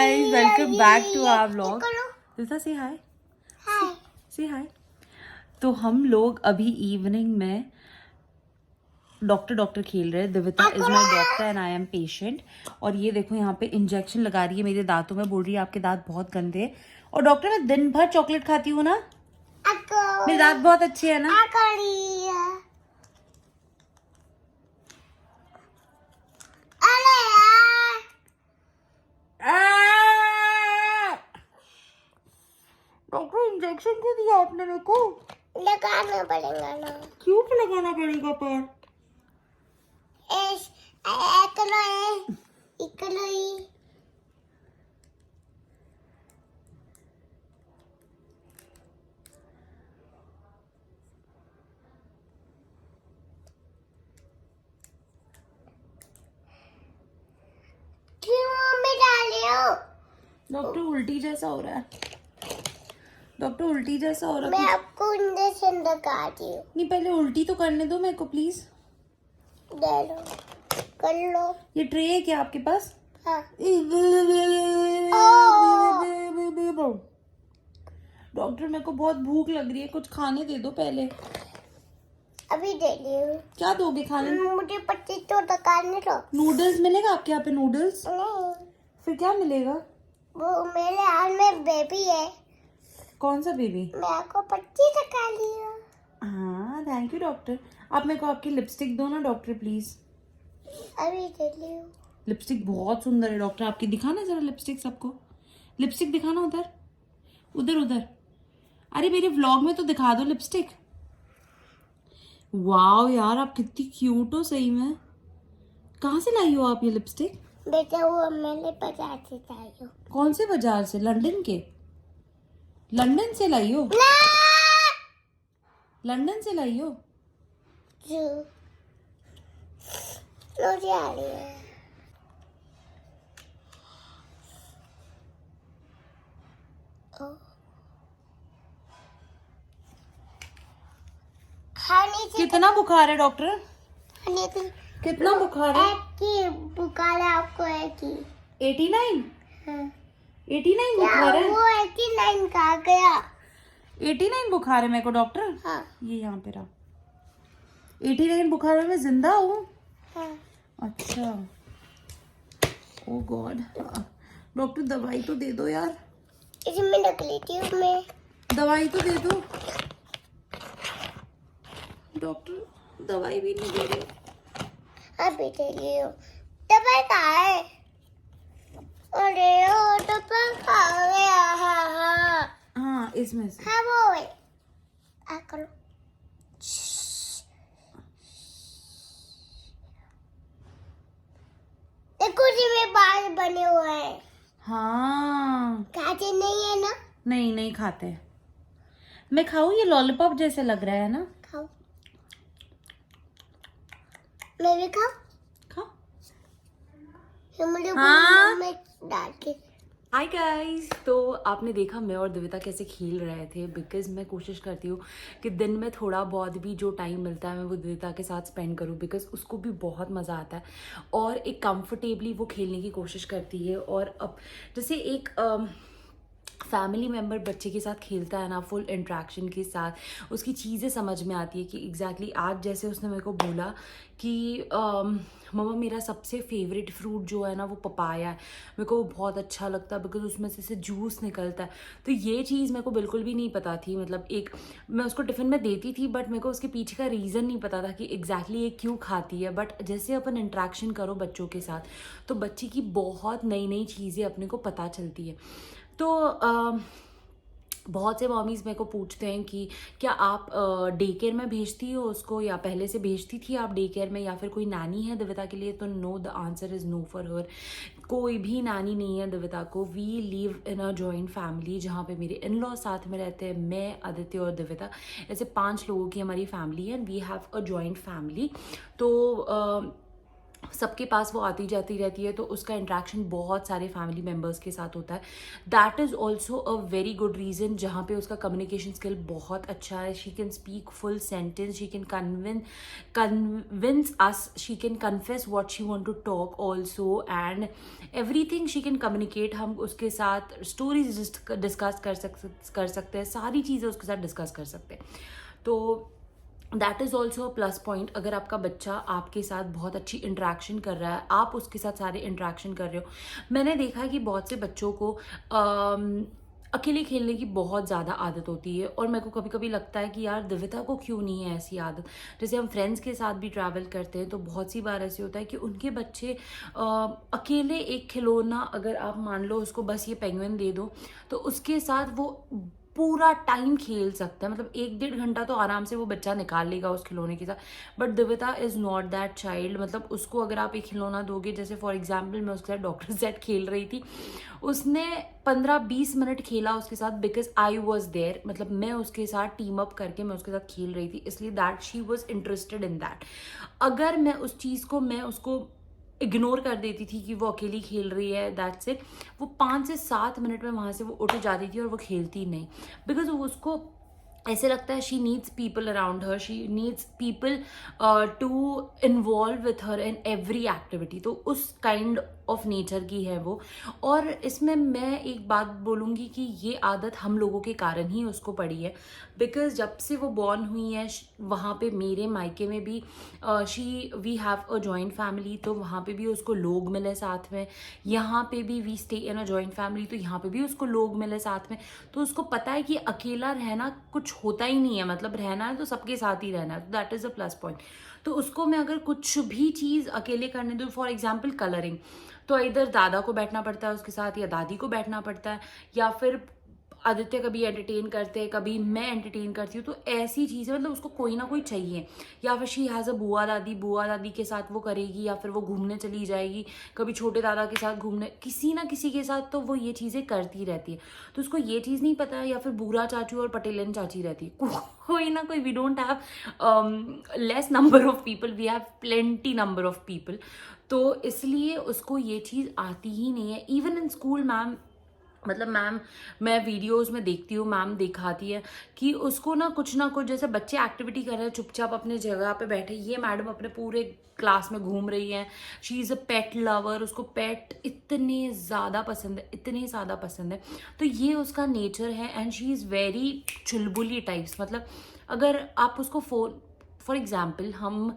guys, welcome back to our vlog. Disha say hi. Hi Say hi. तो हम लोग अभी इवनिंग में डॉक्टर खेल रहे हैं. Divita is my doctor and I am patient. और ये देखो यहाँ पे इंजेक्शन लगा रही है मेरे दांतों में. बोल रही है आपके दांत बहुत गंदे हैं. और डॉक्टर मैं दिन भर चॉकलेट खाती हूँ ना, मेरे दांत बहुत अच्छे है ना. डॉक्टर इंजेक्शन क्यों दिया आपने मेरे को? लगाना पड़ेगा ना. क्यों लगाना पड़ेगा पर? डॉक्टर उल्टी जैसा हो रहा है. डॉक्टर उल्टी जैसा हो रहा मैं है. आपको इंजेक्शन लगाती हूँ. नहीं पहले उल्टी तो करने दो मेरे को प्लीज. दे लो, कर लो. ये ट्रे है क्या आपके पास? हाँ. डॉक्टर मेरे को बहुत भूख लग रही है, कुछ खाने दे दो पहले. अभी दे रही हूँ. क्या दोगे खाने? मुझे 25 तो लगाने दो. नूडल्स मिलेगा आपके यहाँ पे? नूडल्स नहीं, फिर क्या मिलेगा? वो मेरे हाथ में बेबी है. कौन सा बेबी? मैं आपको 25 लगा लिया. हाँ थैंक यू डॉक्टर. आप मेरे को आपकी लिपस्टिक दो ना डॉक्टर प्लीज. अभी दे रही हूँ. लिपस्टिक बहुत सुंदर है डॉक्टर आपकी. दिखाना जरा लिपस्टिक सबको. लिपस्टिक दिखाना उधर उधर उधर. अरे मेरे व्लॉग में तो दिखा दो लिपस्टिक. वाओ यार आप कितनी क्यूट हो सही में. कहाँ से लाई हो आप ये लिपस्टिक? बेटा वो मैंने बाजार से लाई हो. कौन से बाजार से? लंदन के? लंदन से लाई हो? लंदन से लाई हो? मुझे आ रही है. खाने से कितना बुखार है डॉक्टर? खाने से कितना बुखार है? एक की बुखार है आपको. एक की 89? हाँ. 89 क्या बुखार है? वो 89 कहा गया? 89 बुखार है मेरे को डॉक्टर. हाँ. ये यहाँ पे रहा. 89 बुखार है, मैं जिंदा हूँ. हाँ. अच्छा. ओ गॉड. डॉक्टर दवाई तो दे दो यार. इसमें रख लेती हूँ मैं. दवाई तो दे दो डॉक्टर. दवाई भी नहीं दे रहे. अभी दे रही हूँ. दवाई कहाँ है? अरे ओ दवाई कहाँ गया? हाँ हाँ हाँ इसमें से. हाँ वो है. आ करो. देखो जी में बाल बने हुए हैं. हाँ खाते नहीं है ना? नहीं नहीं खाते. मैं खाऊं? ये लॉलीपॉप जैसे लग रहा है ना. खाओ. मैं भी खाऊं? खाओ. ये मुझे हाँ? में डाल के. Hi guys. तो आपने देखा मैं और दिविता कैसे खेल रहे थे. बिकॉज मैं कोशिश करती हूँ कि दिन में थोड़ा बहुत भी जो टाइम मिलता है मैं वो दिविता के साथ स्पेंड करूँ. बिकॉज उसको भी बहुत मज़ा आता है और एक कंफर्टेबली वो खेलने की कोशिश करती है. और अब जैसे एक फैमिली मेम्बर बच्चे के साथ खेलता है ना, फुल इंट्रैक्शन के साथ उसकी चीज़ें समझ में आती है. कि एग्जैक्टली आज जैसे उसने मेरे को बोला कि मम्मा मेरा सबसे फेवरेट फ्रूट जो है ना वो पपाया है. मेरे को वो बहुत अच्छा लगता है बिकॉज उसमें से जूस निकलता है. तो ये चीज़ मेरे को बिल्कुल भी नहीं पता थी. मतलब एक मैं उसको टिफ़िन में देती थी बट मेरे को उसके पीछे का रीज़न नहीं पता था कि एग्जैक्टली ये क्यों खाती है. बट जैसे अपन इंट्रैक्शन करो बच्चों के साथ तो बच्चे की बहुत नई नई चीज़ें अपने को पता चलती है. तो बहुत से मॉमीज़ मेरे को पूछते हैं कि क्या आप डे केयर में भेजती हो उसको या पहले से भेजती थी आप डे केयर में या फिर कोई नानी है दिविता के लिए. तो no, the answer is no for her. कोई भी नानी नहीं है दिविता को. We live in a joint family जहाँ पे मेरे इन लॉ साथ में रहते हैं. मैं, आदित्य और दिविता, ऐसे 5 लोगों की हमारी फैमिली है. And we have a joint family. तो सबके पास वो आती जाती रहती है, तो उसका इंट्रैक्शन बहुत सारे फैमिली मेम्बर्स के साथ होता है. That is also a very good reason जहाँ पे उसका कम्युनिकेशन स्किल बहुत अच्छा है. She can speak full sentence, she can convince us, she can confess what she want to talk also, and everything she can communicate. हम उसके साथ stories discuss कर सकते हैं, सारी चीज़ें उसके साथ डिस्कस कर सकते हैं. तो that is also a plus point. अगर आपका बच्चा आपके साथ बहुत अच्छी इंट्रैक्शन कर रहा है, आप उसके साथ सारे इंट्रैक्शन कर रहे हो. मैंने देखा है कि बहुत से बच्चों को अकेले खेलने की बहुत ज़्यादा आदत होती है, और मेरे को कभी कभी लगता है कि यार दिविता को क्यों नहीं है ऐसी आदत. जैसे हम फ्रेंड्स के साथ भी ट्रैवल करते हैं तो बहुत सी बार ऐसे होता है कि उनके बच्चे अकेले एक खिलौना, अगर आप मान लो उसको बस ये पेंगुइन दे दो, तो उसके साथ वो पूरा टाइम खेल सकता है. मतलब 1-1.5 घंटा तो आराम से वो बच्चा निकाल लेगा उस खिलौने के साथ. But Divita is not that child. मतलब उसको अगर आप एक खिलौना दोगे, जैसे फॉर एग्जाम्पल मैं उसके साथ डॉक्टर सेट खेल रही थी, उसने 15-20 मिनट खेला उसके साथ, बिकॉज आई वॉज देयर. मतलब मैं उसके साथ टीम अप करके मैं उसके साथ खेल रही थी, इसलिए that she was interested in that. अगर मैं उस चीज़ को, मैं उसको इग्नोर कर देती थी कि वो अकेली खेल रही है, दैट्स इट, वो 5 से 7 मिनट में वहाँ से वो उठ जाती थी और वो खेलती नहीं. बिकॉज उसको ऐसे लगता है she needs people around her, she needs people to involve with her in every activity. तो उस काइंड ऑफ नेचर की है वो. और इसमें मैं एक बात बोलूँगी कि ये आदत हम लोगों के कारण ही उसको पड़ी है. बिकॉज जब से वो बॉर्न हुई है, वहाँ पे मेरे मायके में भी we have a joint family, तो वहाँ पे भी उसको लोग मिले साथ में. यहाँ पे भी we stay in a joint family, तो यहाँ पे भी उसको लोग मिले साथ में. तो उसको पता है कि अकेला रहना कुछ होता ही नहीं है. मतलब रहना है तो सबके साथ ही रहना है. तो that is a plus point. तो उसको मैं अगर कुछ भी चीज़ अकेले करने दूँ, फॉर एग्जाम्पल कलरिंग, तो इधर दादा को बैठना पड़ता है उसके साथ, या दादी को बैठना पड़ता है, या फिर आदित्य कभी एंटरटेन करते हैं, कभी मैं एंटरटेन करती हूँ. तो ऐसी चीज़ें, मतलब उसको कोई ना कोई चाहिए. या फिर शी हैज़ अ बुआ दादी के साथ वो करेगी, या फिर वो घूमने चली जाएगी, कभी छोटे दादा के साथ घूमने, किसी ना किसी के साथ तो वो ये चीज़ें करती रहती है. तो उसको ये चीज़ नहीं पता है. या फिर बूढ़ा चाचू और पटेलन चाची रहती है, कोई ना कोई. We don't have less number of people, we have plenty number of people. तो इसलिए उसको ये चीज़ आती ही नहीं है. इवन इन स्कूल मैम, मतलब मैम, मैं वीडियोस में देखती हूँ, मैम दिखाती है कि उसको ना कुछ, जैसे बच्चे एक्टिविटी कर रहे हैं चुपचाप अपने जगह पे बैठे, ये मैडम अपने पूरे क्लास में घूम रही है. She is a pet lover. उसको पेट इतने ज़्यादा पसंद है, इतने ज़्यादा पसंद है. तो ये उसका नेचर है. And she is very Chulbuli types. मतलब अगर आप उसको फ़ोन, फॉर एग्ज़ाम्पल हम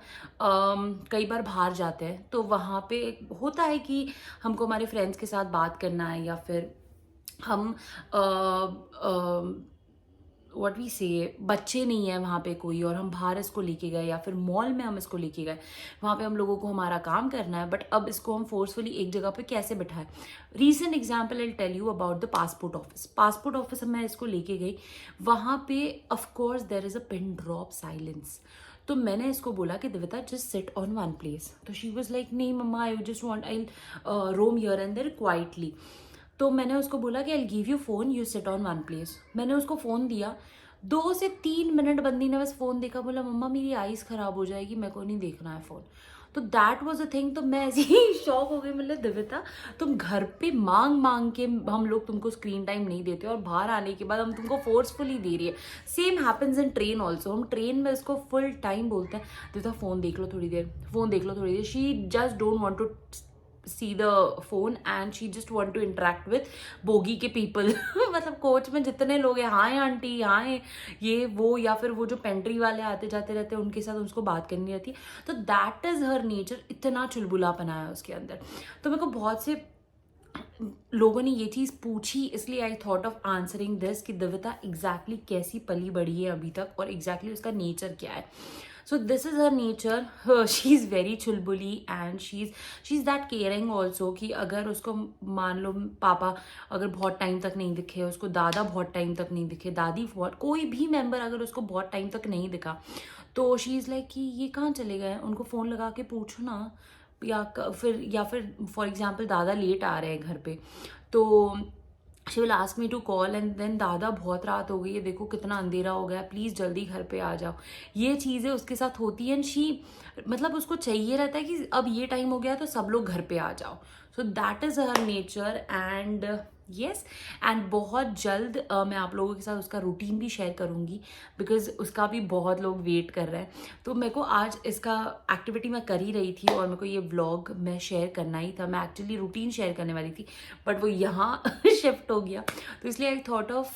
कई बार बाहर जाते हैं, तो वहाँ पे होता है कि हमको हमारे फ्रेंड्स के साथ बात करना है, या फिर हम व्हाट वी से, बच्चे नहीं है वहाँ पे कोई, और हम बाहर इसको लेके गए, या फिर मॉल में हम इसको लेके गए, वहाँ पे हम लोगों को हमारा काम करना है, बट अब इसको हम फोर्सफुली एक जगह पे कैसे बिठाएं. Recent example I tell you about the passport office. Passport office मैं इसको लेके गई, वहाँ पे of course there is a pin drop silence. तो मैंने इसको बोला कि Divita just sit on one place. तो शी वॉज लाइक नहीं मम्मा, I just want, I roam here and there quietly. तो मैंने उसको बोला कि I give you phone, you sit on one place. मैंने उसको फ़ोन दिया, 2 से 3 मिनट बंदी ने बस फ़ोन देखा, बोला मम्मा मेरी आइज़ ख़राब हो जाएगी, मेरे को नहीं देखना है फ़ोन. तो दैट वाज अ थिंग. तो मैं ऐसे ही शॉक हो गई. मतलब दिविता, तुम घर पे मांग के हम लोग तुमको स्क्रीन टाइम नहीं देते, और बाहर आने के बाद हम तुमको फोर्सफुली दे रही है. Same happens in train also. हम ट्रेन में इसको फुल टाइम बोलते हैं दिविता फ़ोन देख लो थोड़ी देर, फ़ोन देख लो थोड़ी देर. She just don't want to see the phone and she just want to interact with bogie के people. मतलब कोच में जितने लोग हैं, हाँ आंटी, हाँ ये वो, या फिर वो जो पेंट्री वाले आते जाते रहते हैं, उनके साथ उसको बात करनी रहती है. तो दैट इज़ हर नेचर. इतना चुलबुलापना है उसके अंदर. तो मेरे को बहुत से लोगों ने ये चीज़ पूछी, इसलिए I thought of answering this कि दिविता एग्जैक्टली कैसी पली बड़ी है अभी तक, और एग्जैक्टली उसका नेचर क्या है. So this is her nature. She's very chulbuli and she's that caring also कि अगर उसको मान लो पापा अगर बहुत टाइम तक नहीं दिखे, उसको दादा बहुत टाइम तक नहीं दिखे, दादी बहुत, कोई भी मेंबर अगर उसको बहुत टाइम तक नहीं दिखा, तो शी इज़ लाइक कि ये कहाँ चले गए, उनको फ़ोन लगा के पूछो ना. या फिर फॉर एग्जांपल दादा लेट आ रहे हैं घर पे, तो she will ask me to call and then दादा बहुत रात हो गई है, देखो कितना अंधेरा हो गया, प्लीज़ जल्दी घर पे आ जाओ। ये चीज़ें उसके साथ होती हैं एंड शी मतलब उसको चाहिए रहता है कि अब ये टाइम हो गया तो सब लोग घर पे आ जाओ। So that is her nature and yes and बहुत जल्द मैं आप लोगों के साथ उसका रूटीन भी शेयर करूँगी बिकॉज उसका भी बहुत लोग वेट कर रहे हैं। तो मेरे को आज इसका एक्टिविटी मैं कर ही रही थी और मेरे को ये व्लॉग मैं शेयर करना ही था। मैं एक्चुअली रूटीन शेयर करने वाली थी बट वो यहाँ शिफ्ट हो गया, तो इसलिए I thought of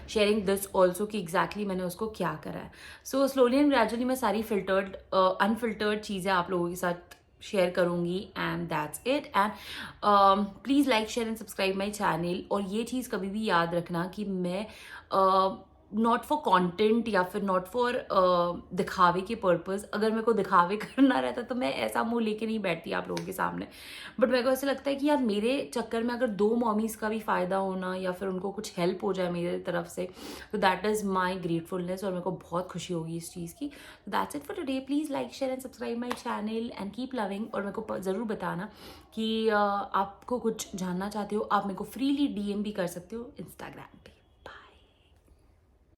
sharing this also कि एग्जैक्टली मैंने उसको क्या करा है। सो स्लोली एंड ग्रेजुअली मैं सारी फिल्टर्ड अनफिल्टर्ड चीज़ें आप लोगों के साथ शेयर करूँगी and that's it. And please like share and subscribe my channel. और ये चीज़ कभी भी याद रखना कि मैं नॉट फॉर कंटेंट या फिर नॉट फॉर दिखावे के पर्पस, अगर मेरे को दिखावे करना रहता तो मैं ऐसा मुंह लेके नहीं बैठती आप लोगों के सामने। बट मेरे को ऐसा लगता है कि यार मेरे चक्कर में अगर 2 मॉमीज़ का भी फ़ायदा होना या फिर उनको कुछ हेल्प हो जाए मेरे तरफ से, तो दैट इज़ माई ग्रेटफुलनेस और मेरे को बहुत खुशी होगी इस चीज़ की। तो that's it for today. Please like share and subscribe my channel and keep loving. और मेरे को ज़रूर बताना कि आपको कुछ जानना चाहते हो, आप मेरे को फ्रीली DM भी कर सकते हो इंस्टाग्राम पे।